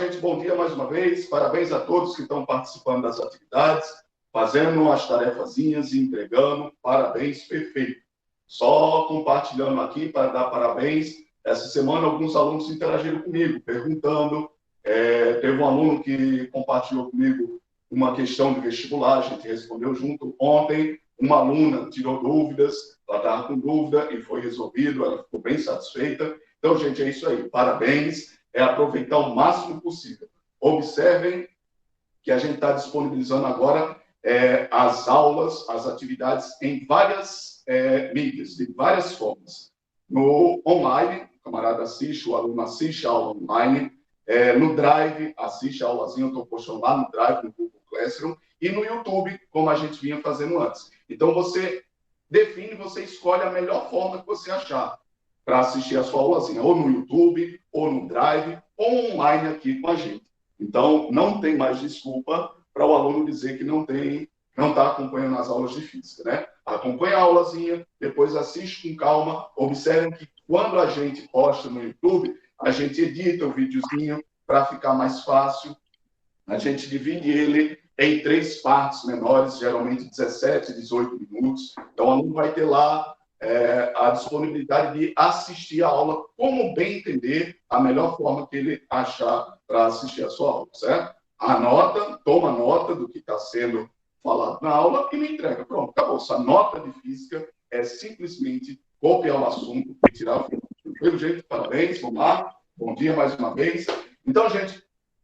gente, bom dia mais uma vez. Parabéns a todos que estão participando das atividades, fazendo as tarefazinhas e entregando. Parabéns, perfeito. Só compartilhando aqui para dar parabéns. Essa semana, alguns alunos interagiram comigo, perguntando. Teve um aluno que compartilhou comigo uma questão de vestibular, a gente respondeu junto. Ontem, uma aluna tirou dúvidas, ela estava com dúvida e foi resolvido, ela ficou bem satisfeita. Então, gente, é isso aí. Parabéns. É aproveitar o máximo possível. Observem que a gente está disponibilizando agora as aulas, as atividades em várias mídias, de várias formas. No online, o camarada assiste, o aluno assiste a aula online. No Drive, assiste a aulazinha, eu estou postando lá no Drive, no Google Classroom. E no YouTube, como a gente vinha fazendo antes. Então, você define, você escolhe a melhor forma que você achar para assistir a sua aulazinha, ou no YouTube, ou no Drive, ou online aqui com a gente. Então, não tem mais desculpa para o aluno dizer que não está acompanhando as aulas de física, né? Acompanha a aulazinha, depois assiste com calma. Observem que quando a gente posta no YouTube, a gente edita o videozinho para ficar mais fácil. A gente divide ele em 3 partes menores, geralmente 17, 18 minutos. Então, o aluno vai ter lá a disponibilidade de assistir a aula como bem entender, a melhor forma que ele achar para assistir a sua aula, certo? Anota, toma nota do que está sendo falado na aula e me entrega. Pronto, acabou. Essa nota de física é simplesmente copiar o assunto e tirar o fim. Pelo jeito, parabéns, vamos lá. Bom dia mais uma vez. Então, gente,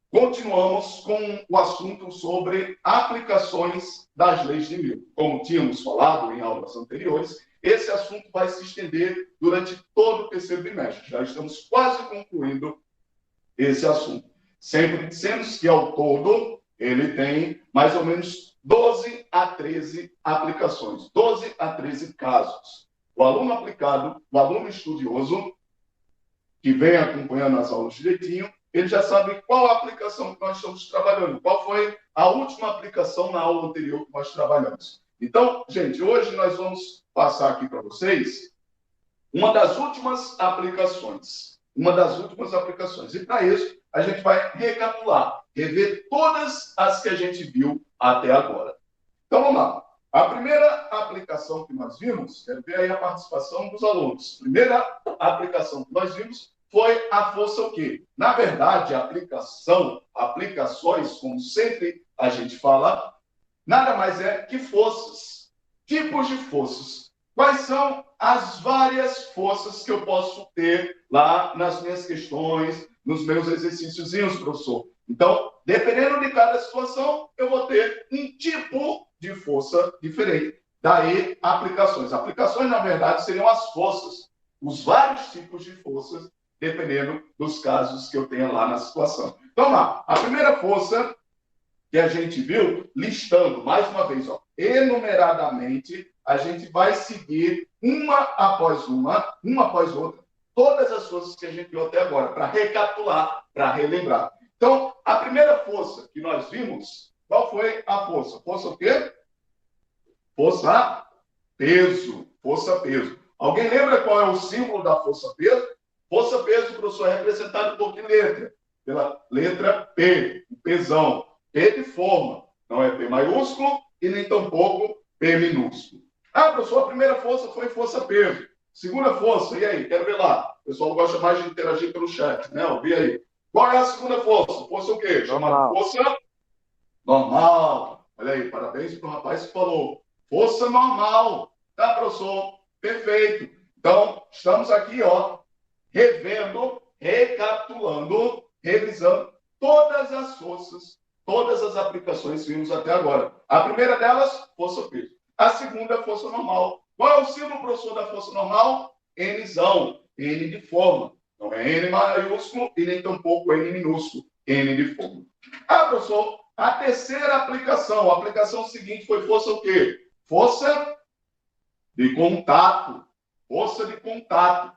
continuamos com o assunto sobre aplicações das leis de Newton. Como tínhamos falado em aulas anteriores, esse assunto vai se estender durante todo o terceiro bimestre. Já estamos quase concluindo esse assunto. Sempre dissemos que, ao todo, ele tem mais ou menos 12 a 13 aplicações, 12 a 13 casos. O aluno aplicado, o aluno estudioso, que vem acompanhando as aulas direitinho, ele já sabe qual a aplicação que nós estamos trabalhando, qual foi a última aplicação na aula anterior que nós trabalhamos. Então, gente, hoje nós vamos passar aqui para vocês uma das últimas aplicações. E, para isso, a gente vai recapitular, rever todas as que a gente viu até agora. Então, vamos lá. A primeira aplicação que nós vimos, quero ver aí a participação dos alunos. A primeira aplicação que nós vimos foi a força o quê? Na verdade, aplicações, como sempre a gente fala, nada mais é que forças, tipos de forças. Quais são as várias forças que eu posso ter lá nas minhas questões, nos meus exercíciozinhos, professor? Então, dependendo de cada situação, eu vou ter um tipo de força diferente. Daí, aplicações. Aplicações, na verdade, seriam as forças, os vários tipos de forças, dependendo dos casos que eu tenha lá na situação. Então, lá, a primeira força que a gente viu, listando, mais uma vez, enumeradamente, a gente vai seguir uma após outra, todas as forças que a gente viu até agora, para recapitular, para relembrar. Então, a primeira força que nós vimos, qual foi a força? Força o quê? Força peso. Força peso. Alguém lembra qual é o símbolo da força peso? Força peso, professor, é representado por que letra? Pela letra P, o pesão. P de forma, não é P maiúsculo e nem tampouco P minúsculo. Ah, professor, a primeira força foi força peso. Segunda força, e aí? Quero ver lá. O pessoal gosta mais de interagir pelo chat, né? Ouvi aí. Qual é a segunda força? Força o quê? Chamada força normal. Olha aí, parabéns para o rapaz que falou. Força normal. Tá, professor? Perfeito. Então, estamos aqui, revendo, recapitulando, revisando todas as forças, todas as aplicações que vimos até agora. A primeira delas, força peso. A segunda, força normal. Qual é o símbolo, professor, da força normal? Nzão. N de forma. Não é N maiúsculo e nem tampouco N minúsculo. N de forma. Ah, professor, a terceira aplicação. A aplicação seguinte foi força o quê? Força de contato. Força de contato.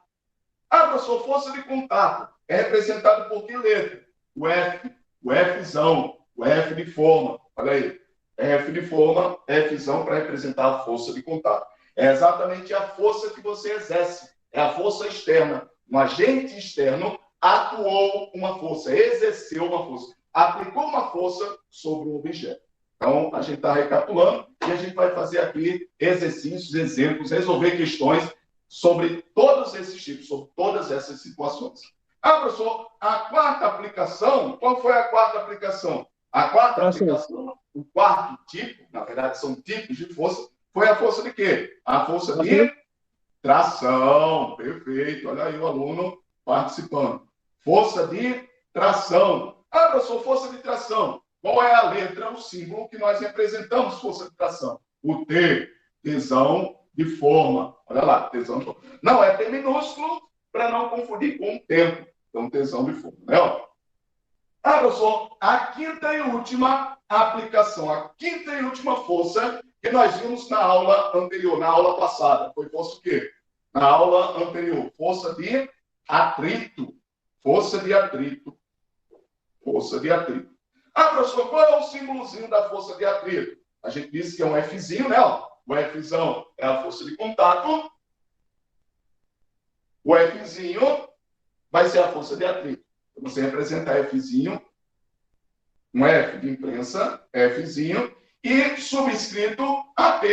Ah, professor, força de contato é representado por que letra? O F. O Fzão. O F de forma. Olha aí. F de forma, Fzão para representar a força de contato. É exatamente a força que você exerce. É a força externa. Um agente externo atuou uma força, exerceu uma força, aplicou uma força sobre o objeto. Então, a gente está recapitulando e a gente vai fazer aqui exercícios, exemplos, resolver questões sobre todos esses tipos, sobre todas essas situações. Professor, a quarta aplicação, qual foi a quarta aplicação? A quarta aplicação, o quarto tipo, na verdade são tipos de força, foi a força de quê? A força de tração. Perfeito, olha aí o aluno participando. Força de tração. Professor, força de tração. Qual é a letra, o símbolo que nós representamos força de tração? O T, tesão de forma. Olha lá, tesão de forma. Não, é T minúsculo, para não confundir com o tempo. Então, tesão de forma. Né? Professor, a quinta e última aplicação, a quinta e última força que nós vimos na aula anterior, na aula passada. Foi força o quê? Na aula anterior, força de atrito. Força de atrito. Força de atrito. Professor, qual é o símbolozinho da força de atrito? A gente disse que é um Fzinho, né? O Fzão é a força de contato. O Fzinho vai ser a força de atrito. Você representa Fzinho, um F de imprensa, Fzinho, e subscrito AT,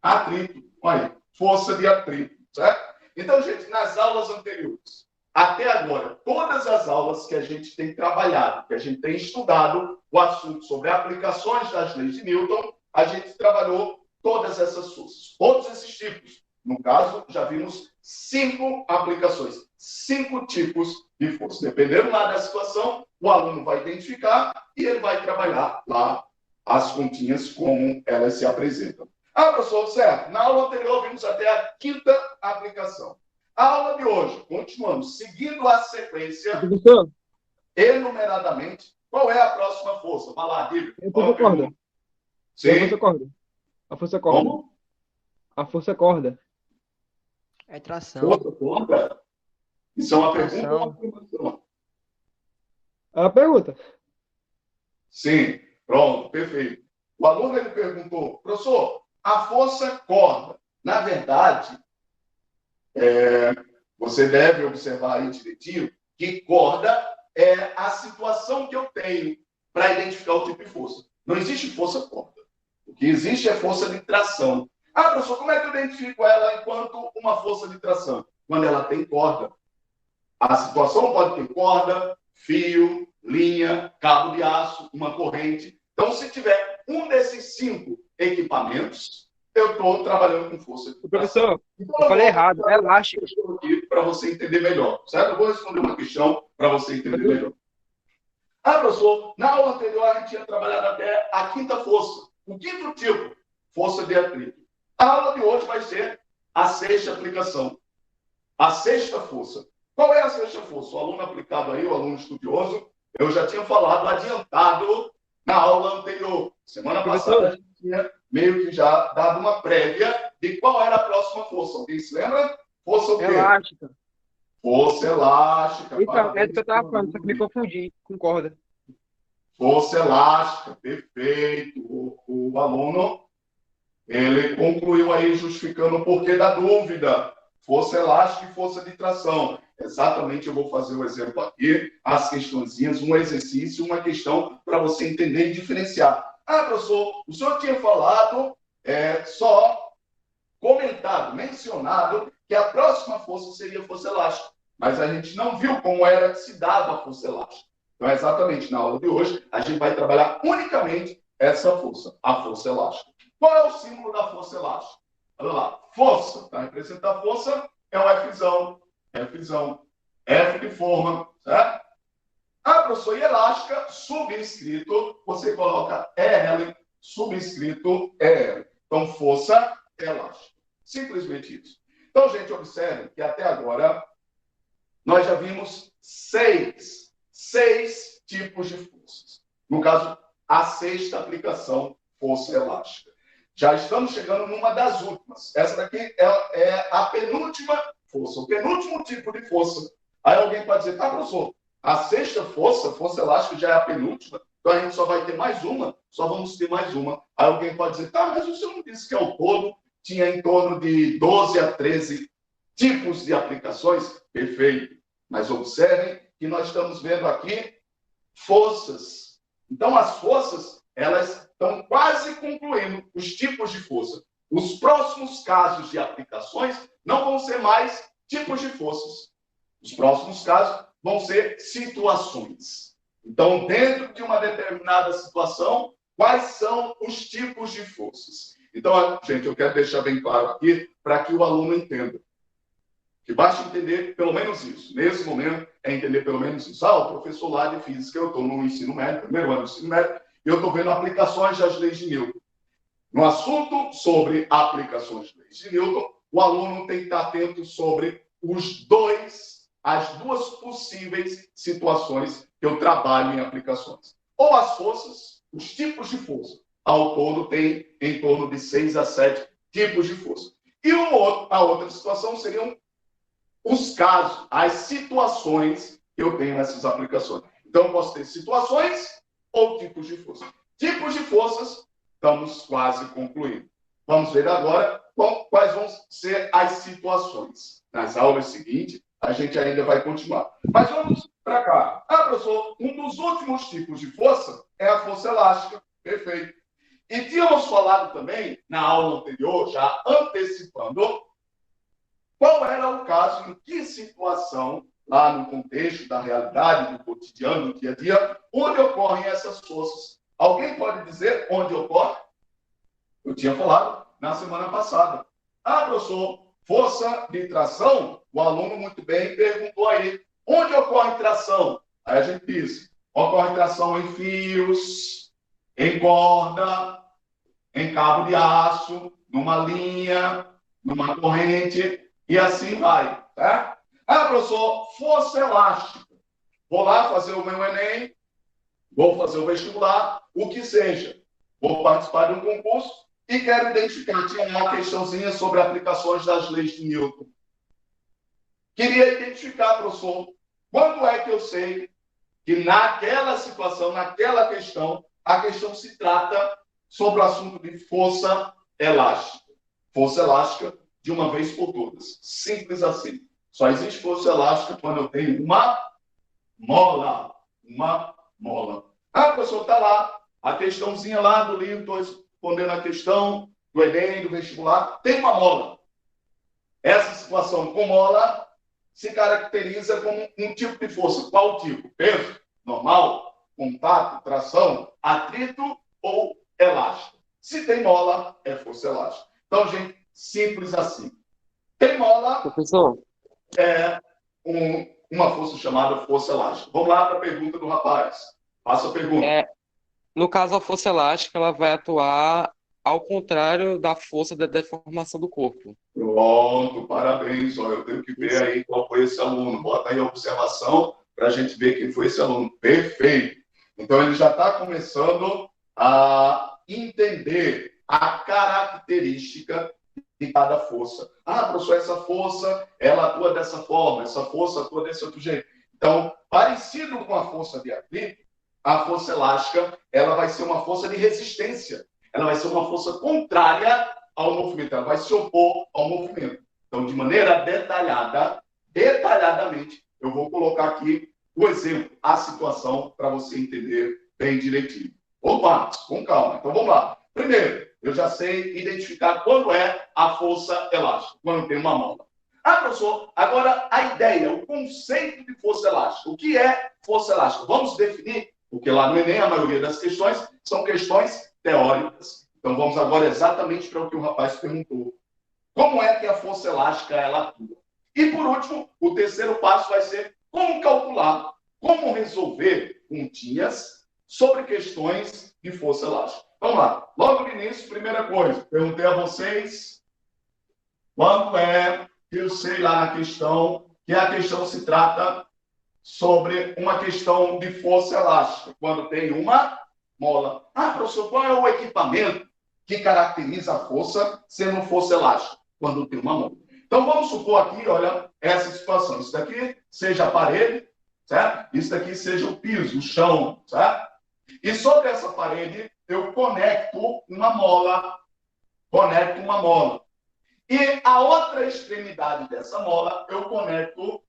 atrito. Olha aí, força de atrito, certo? Então, gente, nas aulas anteriores, até agora, todas as aulas que a gente tem trabalhado, que a gente tem estudado o assunto sobre aplicações das leis de Newton, a gente trabalhou todas essas forças, todos esses tipos. No caso, já vimos 5 aplicações, 5 tipos de força. Dependendo lá da situação, o aluno vai identificar e ele vai trabalhar lá as continhas como elas se apresentam. Professor, certo. Na aula anterior, vimos até a quinta aplicação. A aula de hoje, continuamos, seguindo a sequência, enumeradamente, qual é a próxima força? Vai lá, diga. A força corda. Sim. A força corda. A força corda. Como? A força corda. É tração. Força corda? Isso é uma pergunta ou Tração. uma afirmação? É uma pergunta. Sim, pronto, perfeito. O aluno ele perguntou, professor, a força corda, na verdade, você deve observar aí direitinho que corda é a situação que eu tenho para identificar o tipo de força. Não existe força corda. O que existe é força de tração. Professor, como é que eu identifico ela enquanto uma força de tração? Quando ela tem corda. A situação pode ter corda, fio, linha, cabo de aço, uma corrente. Então, se tiver um desses 5 equipamentos, eu estou trabalhando com força de tração. Professor, Então, eu falei errado, é elástico. Para você entender melhor, certo? Eu vou responder uma questão para você entender melhor. Professor, na aula anterior a gente tinha trabalhado até a quinta força, o quinto tipo, força de atrito. A aula de hoje vai ser a sexta aplicação, a sexta força. Qual é a sexta força? O aluno aplicado aí, o aluno estudioso, eu já tinha falado, adiantado na aula anterior. Semana passada a gente tinha meio que já dado uma prévia de qual era a próxima força. Alguém se lembra? Força o quê? Elástica. Força elástica. Então, é do que eu estava falando, só que me confundi com corda. Força elástica, perfeito. O aluno, ele concluiu aí justificando o porquê da dúvida. Força elástica e força de tração. Exatamente, eu vou fazer um exemplo aqui, as questõezinhas, um exercício, uma questão para você entender e diferenciar. Professor, o senhor tinha falado, só comentado, mencionado, que a próxima força seria a força elástica. Mas a gente não viu como era que se dava a força elástica. Então, exatamente, na aula de hoje, a gente vai trabalhar unicamente essa força, a força elástica. Qual é o símbolo da força elástica? Olha lá, força, para representar força, é um Fzão, Fzão, F de forma, certo? Professor, e elástica, subscrito, você coloca EL, subscrito EL. Então, força elástica. Simplesmente isso. Então, gente, observe que até agora nós já vimos 6 tipos de forças. No caso, a sexta aplicação, força elástica. Já estamos chegando numa das últimas. Essa daqui é a penúltima força, o penúltimo tipo de força. Aí alguém pode dizer, professor, a sexta força, força elástica, já é a penúltima, então a gente só vai ter mais uma, só vamos ter mais uma. Aí alguém pode dizer, mas o senhor não disse que ao todo tinha em torno de 12 a 13 tipos de aplicações? Perfeito. Mas observem que nós estamos vendo aqui forças. Então, as forças, elas estão quase concluindo os tipos de força. Os próximos casos de aplicações não vão ser mais tipos de forças. Os próximos casos vão ser situações. Então, dentro de uma determinada situação, quais são os tipos de forças? Então, gente, eu quero deixar bem claro aqui para que o aluno entenda. Que basta entender pelo menos isso. Nesse momento, é entender pelo menos isso. O professor lá de física, eu estou no ensino médio, primeiro ano do ensino médio, e eu estou vendo aplicações das leis de Newton. No assunto sobre aplicações de leis de Newton, o aluno tem que estar atento sobre as duas possíveis situações que eu trabalho em aplicações. Ou as forças, os tipos de força. Ao todo, tem em torno de 6 a 7 tipos de força. E a outra situação seriam os casos, as situações que eu tenho nessas aplicações. Então, eu posso ter situações ou tipos de força. Tipos de forças, estamos quase concluindo. Vamos ver agora quais vão ser as situações. Nas aulas seguintes, a gente ainda vai continuar. Mas vamos para cá. Professor, um dos últimos tipos de força é a força elástica. Perfeito. E tínhamos falado também, na aula anterior, já antecipando, qual era o caso, em que situação, lá no contexto da realidade, do cotidiano, do dia a dia, onde ocorrem essas forças. Alguém pode dizer onde ocorre? Eu tinha falado na semana passada. Professor, força de tração, o aluno muito bem perguntou aí, onde ocorre tração? Aí a gente diz, ocorre tração em fios, em corda, em cabo de aço, numa linha, numa corrente, e assim vai, tá? Professor, força elástica. Vou lá fazer o meu Enem, vou fazer o vestibular, o que seja. Vou participar de um concurso e quero identificar. Tinha uma questãozinha sobre aplicações das leis de Newton. Queria identificar, professor, quando é que eu sei que naquela situação, naquela questão, a questão se trata sobre o assunto de força elástica. Força elástica de uma vez por todas. Simples assim. Só existe força elástica quando eu tenho uma mola. Uma mola. Professor, está lá. A questãozinha lá do livro, estou respondendo a questão do Enem, do vestibular. Tem uma mola. Essa situação com mola se caracteriza como um tipo de força. Qual tipo? Peso? Normal? Contato? Tração? Atrito ou elástico? Se tem mola, é força elástica. Então, gente, simples assim. Tem mola, Professor, uma força chamada força elástica. Vamos lá para a pergunta do rapaz. Faça a pergunta. no caso, a força elástica ela vai atuar ao contrário da força da deformação do corpo. Pronto, parabéns. Eu tenho que ver aí qual foi esse aluno. Bota aí a observação para a gente ver quem foi esse aluno. Perfeito. Então, ele já está começando a entender a característica de cada força. Professor, essa força, ela atua dessa forma, essa força atua desse outro jeito. Então, parecido com a força de atrito, a força elástica, ela vai ser uma força de resistência. Ela vai ser uma força contrária ao movimento, ela vai se opor ao movimento. Então, de maneira detalhadamente, eu vou colocar aqui o exemplo, a situação, para você entender bem direitinho. Opa, com calma. Então, vamos lá. Primeiro, eu já sei identificar quando é a força elástica, quando tem uma mola. Professor, agora a ideia, o conceito de força elástica. O que é força elástica? Vamos definir, porque lá no Enem a maioria das questões são questões teóricas. Então vamos agora exatamente para o que o rapaz perguntou. Como é que a força elástica ela atua? E por último, o terceiro passo vai ser como calcular, como resolver continhas sobre questões de força elástica. Vamos lá. Logo no início, primeira coisa, perguntei a vocês quando é que eu sei lá na questão, que a questão se trata sobre uma questão de força elástica, quando tem uma mola. Professor, qual é o equipamento que caracteriza a força sendo força elástica? Quando tem uma mola. Então, vamos supor aqui, olha, essa situação. Isso daqui seja a parede, certo? Isso daqui seja o piso, o chão, certo? E sobre essa parede, eu conecto uma mola. E a outra extremidade dessa mola, eu conecto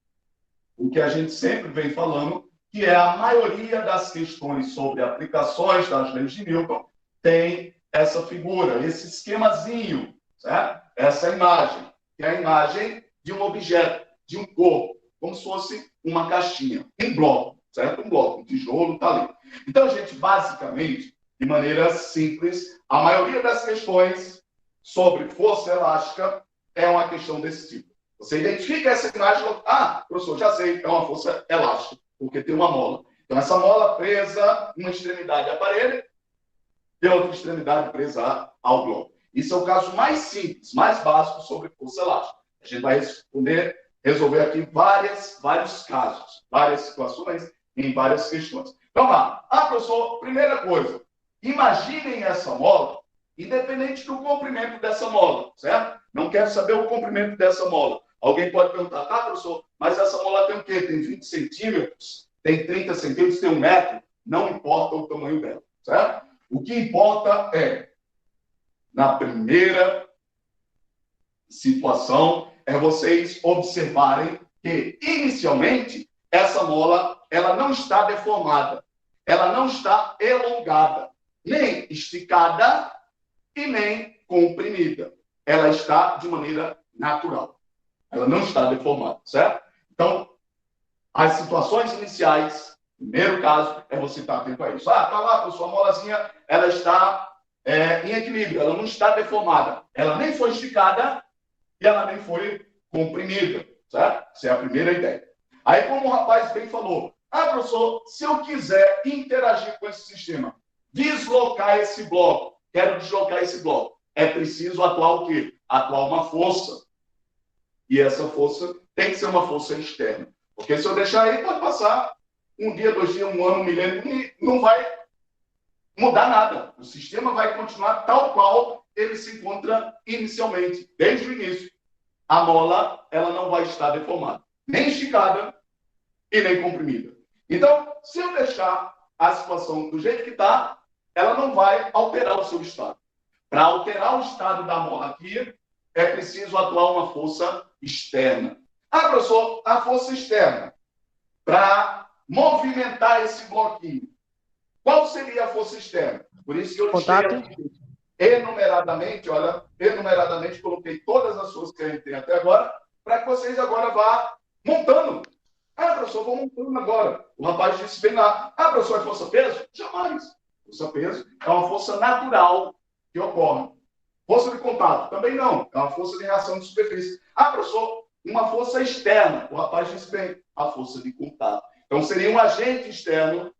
o que a gente sempre vem falando, que é a maioria das questões sobre aplicações das leis de Newton tem essa figura, esse esquemazinho, certo? Essa imagem, que é a imagem de um objeto, de um corpo, como se fosse uma caixinha, um bloco, certo? Um bloco, um tijolo, está ali. Então, gente, basicamente, de maneira simples, a maioria das questões sobre força elástica é uma questão desse tipo. Você identifica essa imagem, professor, já sei, é uma força elástica, porque tem uma mola. Então, essa mola presa, uma extremidade à parede, e a outra extremidade presa ao bloco. Isso é o caso mais simples, mais básico sobre força elástica. A gente vai resolver aqui vários casos, várias situações, em várias questões. Então, lá. Professor, primeira coisa, imaginem essa mola, independente do comprimento dessa mola, certo? Não quero saber o comprimento dessa mola. Alguém pode perguntar, professor, mas essa mola tem o quê? Tem 20 centímetros? Tem 30 centímetros? Tem 1 metro? Não importa o tamanho dela, certo? O que importa é, na primeira situação, é vocês observarem que, inicialmente, essa mola ela não está deformada, ela não está elongada, nem esticada e nem comprimida. Ela está de maneira natural. Ela não está deformada, certo? Então, as situações iniciais, primeiro caso, é você estar atento a isso. Tá lá, professor, a molazinha, ela está em equilíbrio, ela não está deformada. Ela nem foi esticada e ela nem foi comprimida, certo? Essa é a primeira ideia. Aí, como o rapaz bem falou, professor, se eu quiser interagir com esse sistema, deslocar esse bloco, quero deslocar esse bloco, é preciso atuar o quê? Atuar uma força. E essa força tem que ser uma força externa. Porque se eu deixar aí, pode passar 1 dia, 2 dias, 1 ano, 1 milênio, e não vai mudar nada. O sistema vai continuar tal qual ele se encontra inicialmente, desde o início. A mola, ela não vai estar deformada, nem esticada e nem comprimida. Então, se eu deixar a situação do jeito que está, ela não vai alterar o seu estado. Para alterar o estado da mola aqui, é preciso atuar uma força externa. Professor, a força externa, para movimentar esse bloquinho, qual seria a força externa? Por isso que eu deixei aqui, enumeradamente coloquei todas as forças que a gente tem até agora, para que vocês agora vá montando. Professor, vou montando agora. O rapaz disse bem lá, professor, é força-peso? Jamais. Força-peso é uma força natural que ocorre. Força de contato? Também não. É uma força de reação de superfície. Professor, uma força externa. O rapaz disse bem, a força de contato. Então, seria um agente externo